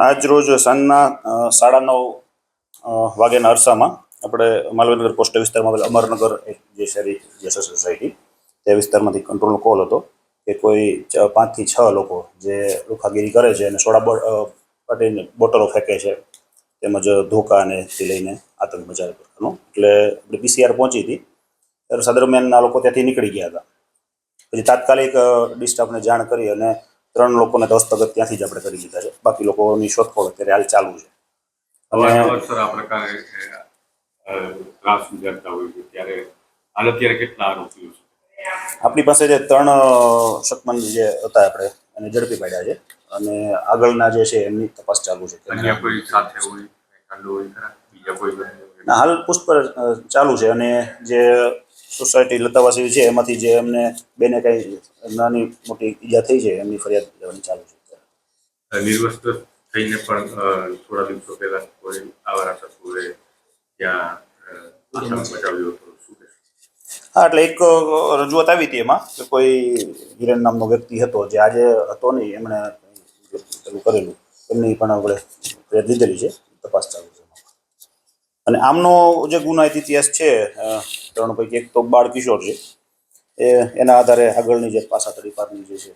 આજ રોજ સાંજના 9:30 વાગ્યાના અરસામાં આપણે માલવીનગર પોસ્ટ વિસ્તારમાં આવેલ અમરનગર એક જે શહેરી જેસર સોસાયટી તે વિસ્તારમાંથી કંટ્રોલનો કોલ હતો કે કોઈ 5 થી 6 લોકો જે લુખાગીરી કરે છે અને સોડા પાટીની બોટલો ફેંકે છે તેમજ ધોકા અને થી લઈને આતંક મચાવે પ્રકારનો. એટલે આપણી પીસીઆર પહોંચી હતી ત્યારે સા દરમિયાન આ લોકો ત્યાંથી નીકળી ગયા હતા. પછી તાત્કાલિક ડિસ્ટાફને જાણ કરી અને 3 લોકોને હસ્તગત ત્યાંથી જ આપણે કરી દીધા છે. બાકી લોકોની શોધખોળ અત્યારે હાલ ચાલુ છે. અને આ પ્રકારે ત્રાસ ગુજારતા હોય છે ત્યારે હાલ અત્યારે કેટલા આરોપીઓ છે? આપણી પાસે જે 3 શકમન જે હતા આપણે એને ઝડપી પાડ્યા છે અને આગળના જે છે એમની તપાસ ચાલુ છે. અન્ય કોઈ સાથે હોય બીજા કોઈ હાલ પૂછપરછ ચાલુ છે અને જે સોસાયટી લતાવાસી છે એમાંથી જે એમને બેને કંઈ નાની મોટી ઈજા થઈ છે એમની ફરિયાદ લેવાની ચાલુ છે. નિર્વસ્ત્ર થઈને પણ થોડા દિવસો પહેલા કોઈ આવારા તત્વોએ ત્યાં બચાવ્યો હતો. શું કહેશો? હા, એટલે એક રજૂઆત આવી હતી એમાં કે કોઈ હિરેન નામનો વ્યક્તિ હતો જે આજે હતો નહીં, એમણે પેલું કરેલું, એમની પણ આપણે ફરિયાદ લીધેલી છે, તપાસ ચાલુ છે. અને આમનો જે ગુનાહિત ઇતિહાસ છે 3 પૈકી એક તો બાળ કિશોર છે, એના આધારે આગળની જે પાસા તડીપારની જે છે